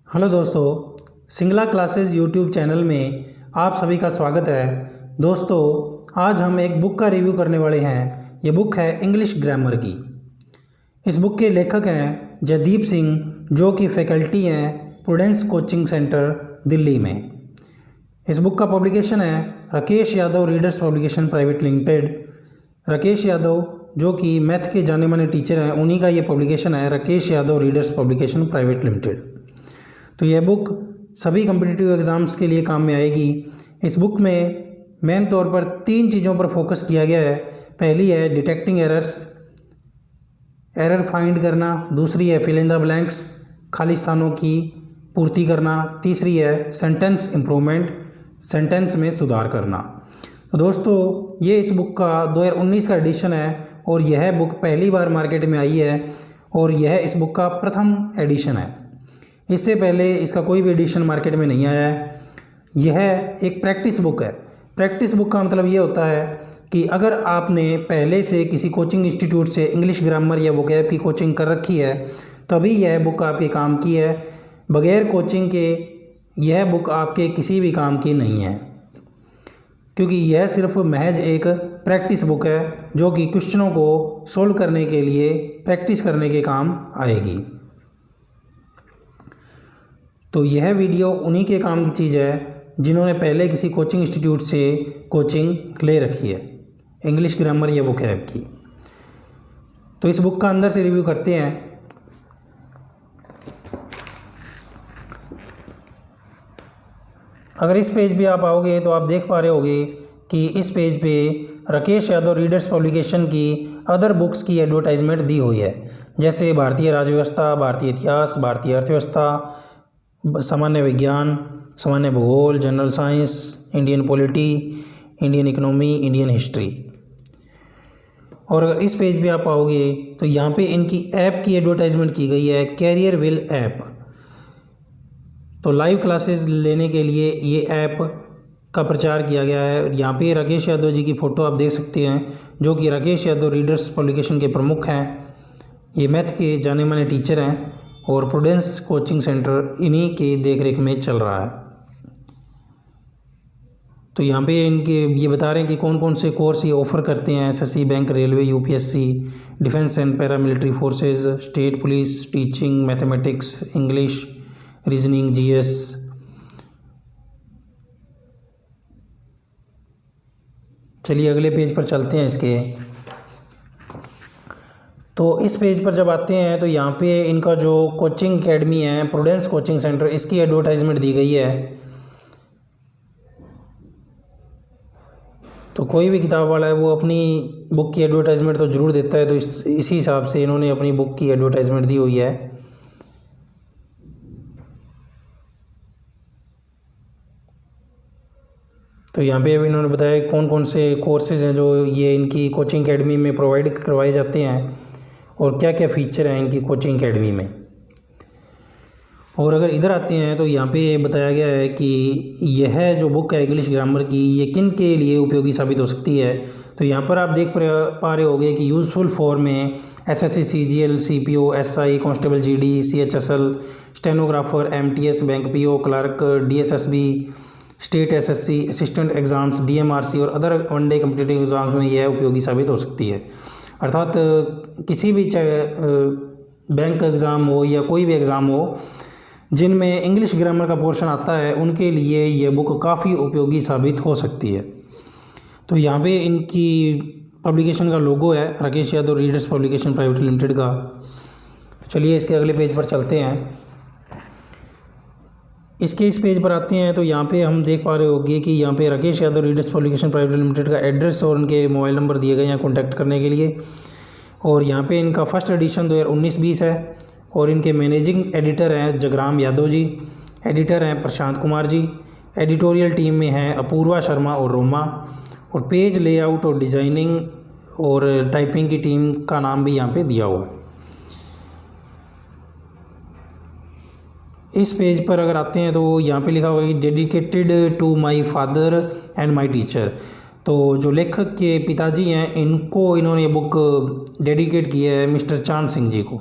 Hello दोस्तों, Singla classes YouTube channel में आप सभी का स्वागत है। दोस्तों, आज हम एक बुक का रिव्यू करने वाले हैं। ये बुक है इंग्लिश ग्रामर की। इस बुक के लेखक हैं जयदीप सिंह, जो कि फैकल्टी हैं प्रूडेंस कोचिंग सेंटर दिल्ली में। इस बुक का पब्लिकेशन है Rakesh Yadav readers publication private limited. Rakesh Yadav जो कि मैथ के जाने माने टीचर हैं, उन्हीं का ये पब्लिकेशन है, Rakesh Yadav readers publication private limited. तो यह बुक सभी कम्पिटिटिव एग्ज़ाम्स के लिए काम में आएगी। इस बुक में मेन तौर पर 3 चीज़ों पर फोकस किया गया है। पहली है डिटेक्टिंग एरर्स, एरर फाइंड करना। दूसरी है फिल इन द ब्लैंक्स, खाली स्थानों की पूर्ति करना। तीसरी है सेंटेंस इम्प्रूवमेंट, सेंटेंस में सुधार करना। तो दोस्तों, ये इस बुक का 2019 का एडिशन है और यह बुक पहली बार मार्केट में आई है और यह इस बुक का प्रथम एडिशन है। इससे पहले इसका कोई भी एडिशन मार्केट में नहीं आया है। यह एक प्रैक्टिस बुक है। प्रैक्टिस बुक का मतलब ये होता है कि अगर आपने पहले से किसी कोचिंग इंस्टीट्यूट से इंग्लिश ग्रामर या वोकैब की कोचिंग कर रखी है, तभी यह बुक आपके काम की है। बगैर कोचिंग के यह बुक आपके किसी भी काम की नहीं है, क्योंकि यह सिर्फ महज एक प्रैक्टिस बुक है जो कि क्वेश्चनों को सोल्व करने के लिए प्रैक्टिस करने के काम आएगी। तो यह वीडियो उन्हीं के काम की चीज़ है जिन्होंने पहले किसी कोचिंग इंस्टीट्यूट से कोचिंग ले रखी है इंग्लिश ग्रामर या वोकैब की। तो इस बुक का अंदर से रिव्यू करते हैं। अगर इस पेज पे आप आओगे तो आप देख पा रहे होगे कि इस पेज पे राकेश यादव रीडर्स पब्लिकेशन की अदर बुक्स की एडवर्टाइजमेंट दी हुई है, जैसे भारतीय राज्य व्यवस्था, भारतीय इतिहास, भारतीय अर्थव्यवस्था, सामान्य विज्ञान, सामान्य भूगोल, general science, Indian polity, Indian economy, Indian history. और अगर इस पेज पे आप आओगे तो यहाँ पे इनकी ऐप की एडवर्टाइजमेंट की गई है, कैरियर विल ऐप। तो लाइव क्लासेस लेने के लिए ये ऐप का प्रचार किया गया है। यहाँ पे राकेश यादव जी की फ़ोटो आप देख सकते हैं, जो कि राकेश यादव रीडर्स पब्लिकेशन के प्रमुख हैं। ये मैथ के जाने माने टीचर हैं और प्रूडेंस कोचिंग सेंटर इन्हीं के देखरेख में चल रहा है। तो यहाँ पे इनके ये बता रहे हैं कि कौन कौन से कोर्स ये ऑफ़र करते हैं। SSC, bank, railway, UPSC, defence and paramilitary forces, state police, teaching, mathematics, English, reasoning, GS. चलिए अगले पेज पर चलते हैं इसके। तो इस पेज पर जब आते हैं तो यहाँ पे इनका जो कोचिंग एकेडमी है प्रूडेंस कोचिंग सेंटर, इसकी एडवर्टाइजमेंट दी गई है। तो कोई भी किताब वाला है वो अपनी बुक की एडवर्टाइजमेंट तो ज़रूर देता है, तो इसी हिसाब से इन्होंने अपनी बुक की एडवर्टाइजमेंट दी हुई है। तो यहाँ पे अभी इन्होंने बताया कौन कौन से कोर्सेज़ हैं जो ये इनकी कोचिंग एकेडमी में प्रोवाइड करवाए जाते हैं और क्या क्या फ़ीचर हैं इनकी कोचिंग एकेडमी में। और अगर इधर आते हैं तो यहाँ पे बताया गया है कि यह जो बुक है इंग्लिश ग्रामर की, ये किन के लिए उपयोगी साबित हो सकती है। तो यहाँ पर आप देख पा रहे होंगे कि यूज़फुल फॉर में SSC, CGL, CPO, SI, constable, GD, CHSL, stenographer, MTS, bank PO, clerk, DSSB, state SSC, assistant exams, DMRC और अदर वनडे कम्पिटिटिव एग्ज़ाम्स में यह उपयोगी साबित हो सकती है। अर्थात किसी भी चाहे बैंक एग्ज़ाम हो या कोई भी एग्ज़ाम हो जिनमें इंग्लिश ग्रामर का पोर्शन आता है, उनके लिए ये बुक काफ़ी उपयोगी साबित हो सकती है। तो यहाँ पे इनकी पब्लिकेशन का लोगो है Rakesh Yadav readers publication private limited का। चलिए इसके अगले पेज पर चलते हैं। इसके इस पेज पर आते हैं तो यहाँ पे हम देख पा रहे होंगे कि यहाँ पे Rakesh Yadav readers publication private limited का एड्रेस और उनके मोबाइल नंबर दिए गए हैं कॉन्टैक्ट करने के लिए। और यहाँ पे इनका फर्स्ट एडिशन 2019-20 है और इनके मैनेजिंग एडिटर हैं जगराम यादव जी, एडिटर हैं प्रशांत कुमार जी, एडिटोरियल टीम में हैं अपूर्वा शर्मा और रोमा, और पेज लेआउट और डिज़ाइनिंग और टाइपिंग की टीम का नाम भी यहाँ पे दिया हुआ है। इस पेज पर अगर आते हैं तो यहाँ पे लिखा हुआ है dedicated to my father and my teacher. तो जो लेखक के पिताजी हैं, इनको इन्होंने ये बुक डेडिकेट की है मिस्टर चांद सिंह जी को।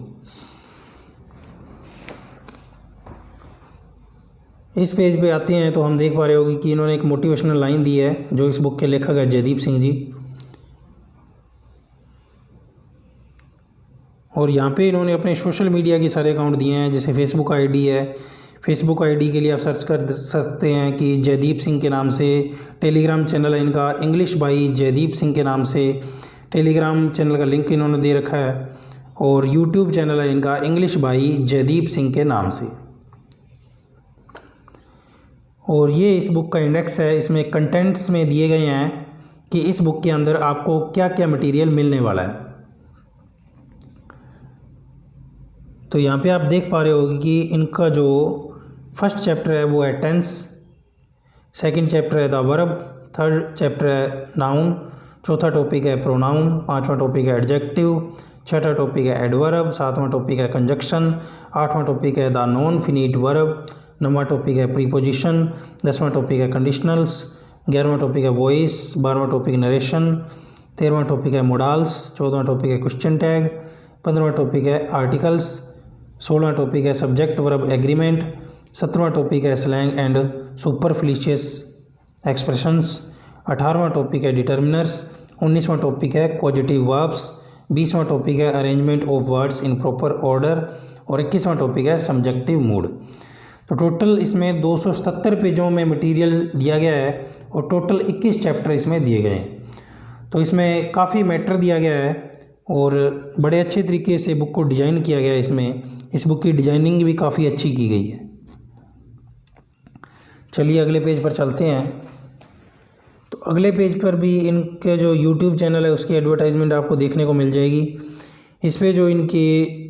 इस पेज पे आते हैं तो हम देख पा रहे होंगे कि इन्होंने एक मोटिवेशनल लाइन दी है जो इस बुक के लेखक है जयदीप सिंह जी। और यहाँ पे इन्होंने अपने सोशल मीडिया के सारे अकाउंट दिए हैं, जैसे फेसबुक आईडी है। फेसबुक आईडी के लिए आप सर्च कर सकते हैं कि जयदीप सिंह के नाम से। टेलीग्राम चैनल है इनका इंग्लिश बाई जयदीप सिंह के नाम से, टेलीग्राम चैनल का लिंक इन्होंने दे रखा है। और यूट्यूब चैनल है इनका इंग्लिश बाई जयदीप सिंह के नाम से। और ये इस बुक का इंडेक्स है, इसमें कंटेंट्स में दिए गए हैं कि इस बुक के अंदर आपको क्या क्या मटेरियल मिलने वाला है। तो यहाँ पे आप देख पा रहे हो कि इनका जो फर्स्ट चैप्टर है वो है टेंस, सेकंड चैप्टर है द वर्ब, थर्ड चैप्टर है नाउन, चौथा टॉपिक है प्रोनाउन, पांचवा टॉपिक है एडजेक्टिव, छठा टॉपिक है एडवर्ब, सातवां टॉपिक है कंजक्शन, आठवां टॉपिक है द नॉन फिनिट वर्ब, नौवां टॉपिक है प्रीपोजिशन, 10वां टॉपिक है कंडीशनल्स, 11वां टॉपिक है वॉइस, 12वां टॉपिक नरेशन, 13वां टॉपिक है मोडाल्स, 14वां टॉपिक है क्वेश्चन टैग, 15वां टॉपिक है आर्टिकल्स, 16वां टॉपिक है सब्जेक्ट वर्ब एग्रीमेंट, 17वां टॉपिक है स्लैंग एंड सुपरफिशियस एक्सप्रेशंस, 18वां टॉपिक है डिटर्मिनर्स, 19वां टॉपिक है पॉजिटिव वर्ब्स, 20वां टॉपिक है arrangement of words in proper order और 21वां टॉपिक है सब्जेक्टिव मूड। तो टोटल इसमें 277 पेजों में मटेरियल दिया गया है और टोटल 21 चैप्टर इसमें दिए गए हैं। तो इसमें काफ़ी मैटर दिया गया है और बड़े अच्छे तरीके से बुक को डिज़ाइन किया गया है। इसमें इस बुक की डिज़ाइनिंग भी काफ़ी अच्छी की गई है। चलिए अगले पेज पर चलते हैं। तो अगले पेज पर भी इनके जो यूट्यूब चैनल है उसकी एडवर्टाइजमेंट आपको देखने को मिल जाएगी। इस पे जो इनकी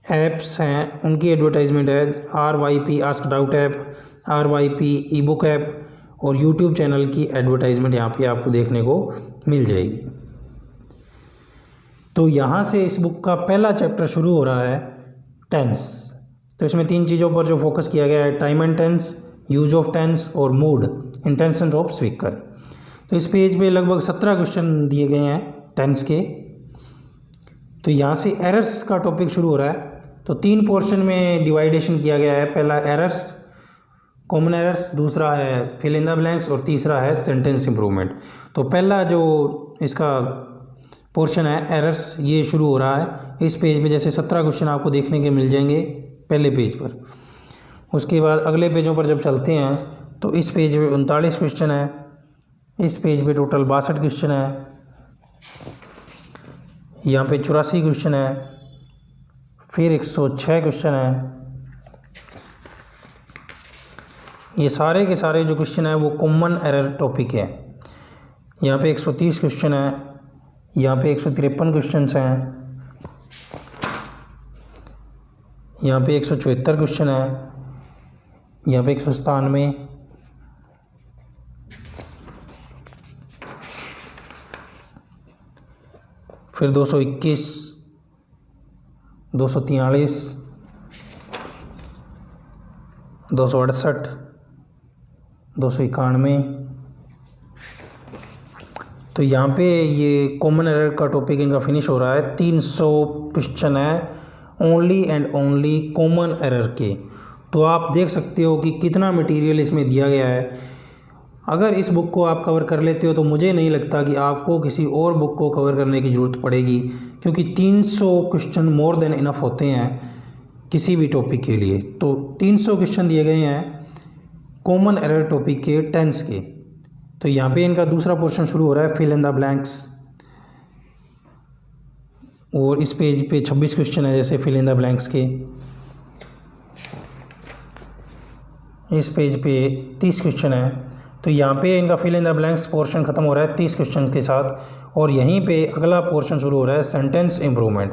ऐप्स हैं उनकी एडवर्टाइजमेंट है, RYP ask doubt app, RYP ई बुक ऐप और यूट्यूब चैनल की एडवर्टाइजमेंट यहाँ पे आपको देखने को मिल जाएगी। तो यहाँ से इस बुक का पहला चैप्टर शुरू हो रहा है टेंस। तो इसमें 3 चीज़ों पर जो फोकस किया गया है, time and tense, use of tense और मूड, इंटेंशन ऑफ स्पीकर। तो इस पेज पे लगभग 17 क्वेश्चन दिए गए हैं टेंस के। तो यहाँ से एरर्स का टॉपिक शुरू हो रहा है। तो 3 पोर्शन में डिवाइडेशन किया गया है। पहला एरर्स, कॉमन एरर्स, दूसरा है फिल इन द ब्लैंक्स और तीसरा है सेंटेंस इंप्रूवमेंट। तो पहला जो इसका पोर्शन है एरर्स, ये शुरू हो रहा है इस पेज पे। जैसे 17 क्वेश्चन आपको देखने के मिल जाएंगे पहले पेज पर। उसके बाद अगले पेजों पर जब चलते हैं तो इस पेज पे 39 क्वेश्चन है, इस पेज पे टोटल 62 क्वेश्चन है, यहाँ पे 84 क्वेश्चन है, फिर 106 क्वेश्चन है। ये सारे के सारे जो क्वेश्चन है वो कॉमन एरर टॉपिक है। यहाँ पे 130 क्वेश्चन है, यहाँ पे 153 क्वेश्चन हैं, यहाँ पे 174 क्वेश्चन है, यहाँ पे 197, फिर 221, 243, 268, 291। तो यहाँ पे ये कॉमन एरर का टॉपिक इनका फिनिश हो रहा है। 300 क्वेश्चन है only and only common error के। तो आप देख सकते हो कि कितना मटेरियल इसमें दिया गया है। अगर इस बुक को आप कवर कर लेते हो तो मुझे नहीं लगता कि आपको किसी और बुक को कवर करने की ज़रूरत पड़ेगी, क्योंकि 300 क्वेश्चन मोर देन इनफ होते हैं किसी भी टॉपिक के लिए। तो 300 क्वेश्चन दिए गए हैं कॉमन एरर टॉपिक के टेंस के। तो यहाँ पे इनका दूसरा पोर्शन शुरू हो रहा है फिल इन द ब्लैंक्स, और इस पेज पे 26 क्वेश्चन है जैसे फिल इन द ब्लैंक्स के। इस पेज पे 30 क्वेश्चन है। तो यहाँ पे इनका fill in the blanks portion ख़त्म हो रहा है 30 क्वेश्चन के साथ, और यहीं पे अगला पोर्शन शुरू हो रहा है सेंटेंस इम्प्रूवमेंट।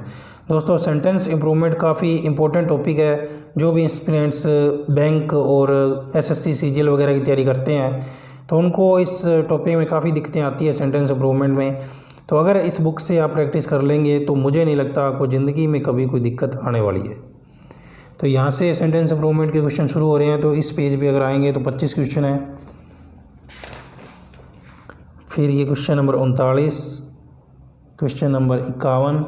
दोस्तों सेंटेंस इम्प्रूवमेंट काफ़ी इंपॉर्टेंट टॉपिक है। जो भी एस्पिरेंट्स बैंक और SSC CGL वगैरह की तैयारी करते हैं तो उनको इस टॉपिक में काफ़ी दिक्कतें आती है सेंटेंस इम्प्रूवमेंट में। तो अगर इस बुक से आप प्रैक्टिस कर लेंगे तो मुझे नहीं लगता आपको ज़िंदगी में कभी कोई दिक्कत आने वाली है। तो यहाँ से सेंटेंस इम्प्रूवमेंट के क्वेश्चन शुरू हो रहे हैं। तो इस पेज पे अगर आएंगे तो 25 क्वेश्चन है, फिर ये question number 39, question number 51,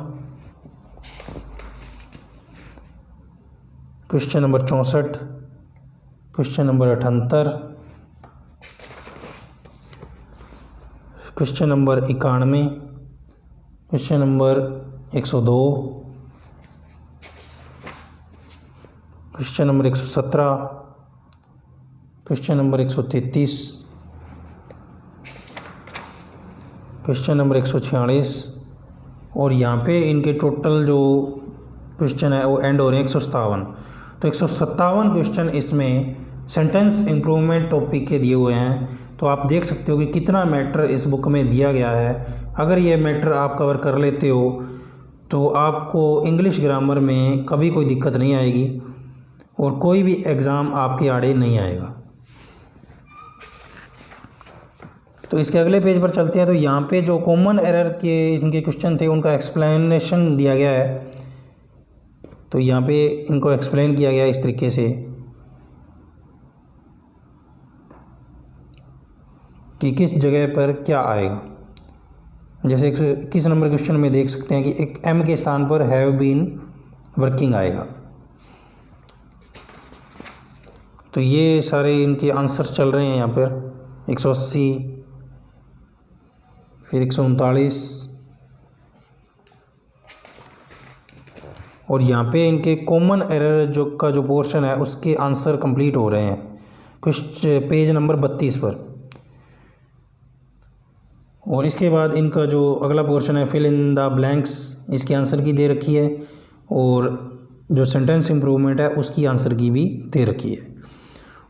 question number 64, question number 78, question number 91, question number 102, question number 117, question number 133, question number 146 और यहाँ पे इनके टोटल जो क्वेश्चन है वो एंड हो रहे हैं 157। तो 157 क्वेश्चन इसमें सेंटेंस इम्प्रूवमेंट टॉपिक के दिए हुए हैं। तो आप देख सकते हो कि कितना मैटर इस बुक में दिया गया है। अगर ये मैटर आप कवर कर लेते हो तो आपको इंग्लिश ग्रामर में कभी कोई दिक्कत नहीं आएगी और कोई भी एग्ज़ाम आपके आड़े नहीं आएगा। तो इसके अगले पेज पर चलते हैं। तो यहाँ पे जो कॉमन एरर के इनके क्वेश्चन थे उनका एक्सप्लेनेशन दिया गया है। तो यहाँ पे इनको एक्सप्लेन किया गया है इस तरीके से कि किस जगह पर क्या आएगा। जैसे 21 नंबर क्वेश्चन में देख सकते हैं कि एक एम के स्थान पर हैव बीन वर्किंग आएगा। तो ये सारे इनके आंसर्स चल रहे हैं यहाँ पर 180, फिर 139 और यहाँ पे इनके कॉमन एरर जो पोर्शन है उसके आंसर कंप्लीट हो रहे हैं कुछ पेज नंबर 32 पर। और इसके बाद इनका जो अगला पोर्शन है फिल इन द ब्लैंक्स, इसके आंसर की दे रखी है और जो सेंटेंस इम्प्रूवमेंट है उसकी आंसर की भी दे रखी है।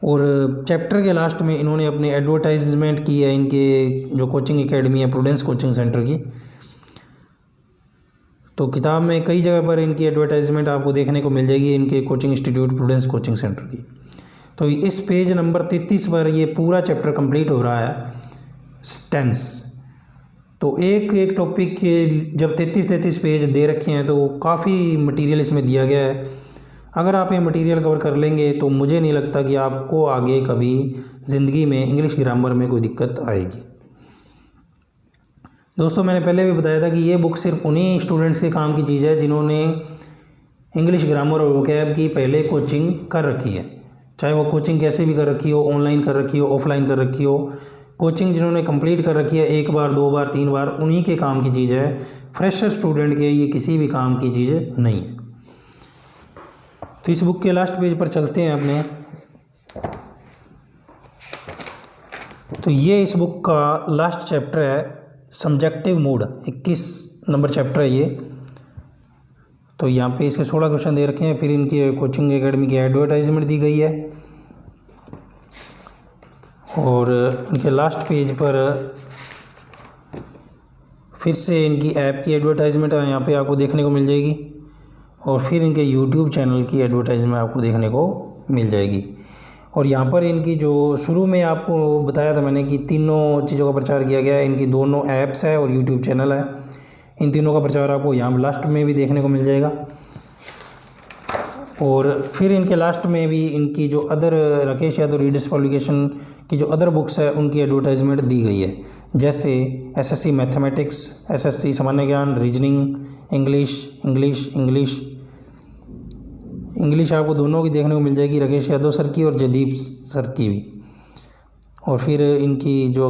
और चैप्टर के लास्ट में इन्होंने अपनी एडवर्टाइजमेंट की है इनके जो कोचिंग एकेडमी है प्रूडेंस कोचिंग सेंटर की। तो किताब में कई जगह पर इनकी एडवर्टाइजमेंट आपको देखने को मिल जाएगी इनके coaching institute prudence coaching centre की। तो इस पेज नंबर 33 पर ये पूरा चैप्टर कंप्लीट हो रहा है टेंस। तो एक एक टॉपिक के जब 33 पेज दे रखे हैं तो काफ़ी मटेरियल इसमें दिया गया है। अगर आप ये मटेरियल कवर कर लेंगे तो मुझे नहीं लगता कि आपको आगे कभी ज़िंदगी में इंग्लिश ग्रामर में कोई दिक्कत आएगी। दोस्तों मैंने पहले भी बताया था कि ये बुक सिर्फ उन्हीं स्टूडेंट्स के काम की चीज़ है जिन्होंने इंग्लिश ग्रामर और वोकैब की पहले कोचिंग कर रखी है। चाहे वो कोचिंग कैसे भी कर रखी हो, ऑनलाइन कर रखी हो, ऑफलाइन कर रखी हो, कोचिंग जिन्होंने कंप्लीट कर रखी है 1 बार 2 बार 3 बार, उन्हीं के काम की चीज़ है। फ्रेशर स्टूडेंट के ये किसी भी काम की चीज़ नहीं है। तो इस बुक के लास्ट पेज पर चलते हैं अपने। तो ये इस बुक का लास्ट चैप्टर है सब्जेक्टिव मूड, 21 नंबर चैप्टर है ये। तो यहाँ पे इसके 16 क्वेश्चन दे रखे हैं। फिर इनकी कोचिंग एकेडमी की एडवर्टाइजमेंट दी गई है और इनके लास्ट पेज पर फिर से इनकी ऐप की एडवर्टाइजमेंट यहाँ पे आपको देखने को मिल जाएगी और फिर इनके यूट्यूब चैनल की एडवर्टाइजमेंट आपको देखने को मिल जाएगी। और यहाँ पर इनकी जो शुरू में आपको बताया था मैंने कि तीनों चीज़ों का प्रचार किया गया है। इनकी दोनों ऐप्स है और यूट्यूब चैनल है, इन तीनों का प्रचार आपको यहाँ लास्ट में भी देखने को मिल जाएगा। और फिर इनके लास्ट में भी इनकी जो other Rakesh Yadav readers publication की जो अदर बुक्स है उनकी एडवर्टाइजमेंट दी गई है। जैसे एसएससी मैथमेटिक्स, एसएससी सामान्य ज्ञान, रीजनिंग, इंग्लिश आपको दोनों की देखने को मिल जाएगी, राकेश यादव सर की और जयदीप सर की भी। और फिर इनकी जो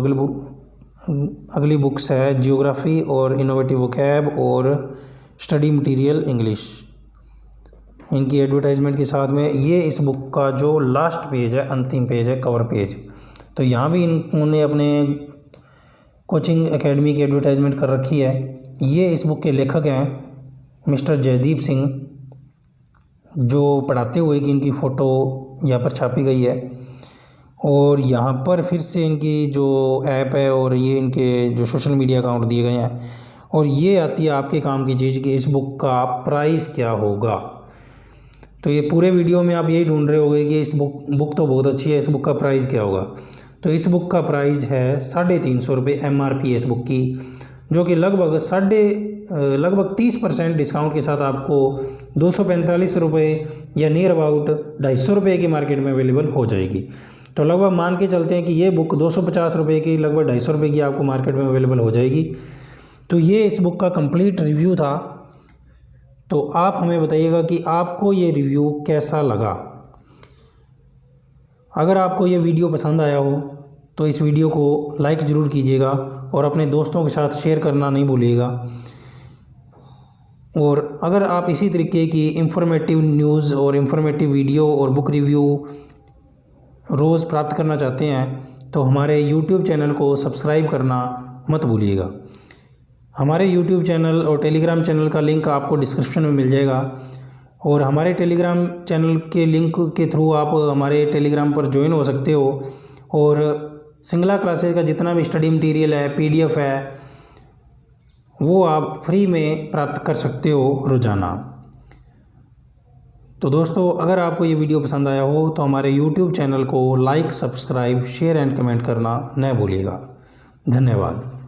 अगली बुक्स है जियोग्राफी और इनोवेटिव वोकैब और स्टडी मटेरियल इंग्लिश, इनकी एडवर्टाइजमेंट के साथ में ये इस बुक का जो लास्ट पेज है, अंतिम पेज है, कवर पेज। तो यहाँ भी इन्होंने अपने कोचिंग एकेडमी की एडवर्टाइजमेंट कर रखी है। ये इस बुक के लेखक हैं मिस्टर जयदीप सिंह, जो पढ़ाते हुए कि इनकी फ़ोटो यहाँ पर छापी गई है। और यहाँ पर फिर से इनकी जो ऐप है और ये इनके जो सोशल मीडिया अकाउंट दिए गए हैं। और ये आती है आपके काम की चीज़ कि इस बुक का प्राइस क्या होगा। तो ये पूरे वीडियो में आप यही ढूंढ रहे होंगे कि इस बुक तो बहुत अच्छी है, इस बुक का प्राइस क्या होगा। तो इस बुक का प्राइस है 350 रुपये MRP इस बुक की, जो कि लगभग 30% डिस्काउंट के साथ आपको 245 रुपये या नियर अबाउट 250 रुपये की मार्केट में अवेलेबल हो जाएगी। तो लगभग मान के चलते हैं कि ये बुक 250 रुपये की, लगभग 250 रुपये की आपको मार्केट में अवेलेबल हो जाएगी। तो ये इस बुक का कंप्लीट रिव्यू था। तो आप हमें बताइएगा कि आपको ये रिव्यू कैसा लगा। अगर आपको ये वीडियो पसंद आया हो तो इस वीडियो को लाइक ज़रूर कीजिएगा और अपने दोस्तों के साथ शेयर करना नहीं भूलिएगा। और अगर आप इसी तरीके की इंफॉर्मेटिव न्यूज़ और इंफॉर्मेटिव वीडियो और बुक रिव्यू रोज़ प्राप्त करना चाहते हैं तो हमारे यूट्यूब चैनल को सब्सक्राइब करना मत भूलिएगा। हमारे यूट्यूब चैनल और टेलीग्राम चैनल का लिंक आपको डिस्क्रिप्शन में मिल जाएगा और हमारे टेलीग्राम चैनल के लिंक के थ्रू आप हमारे टेलीग्राम पर ज्वाइन हो सकते हो और सिंगला क्लासेस का जितना भी स्टडी मटेरियल है, PDF है, वो आप फ्री में प्राप्त कर सकते हो रोज़ाना। तो दोस्तों, अगर आपको ये वीडियो पसंद आया हो तो हमारे यूट्यूब चैनल को like, subscribe, share and comment करना न भूलिएगा। धन्यवाद।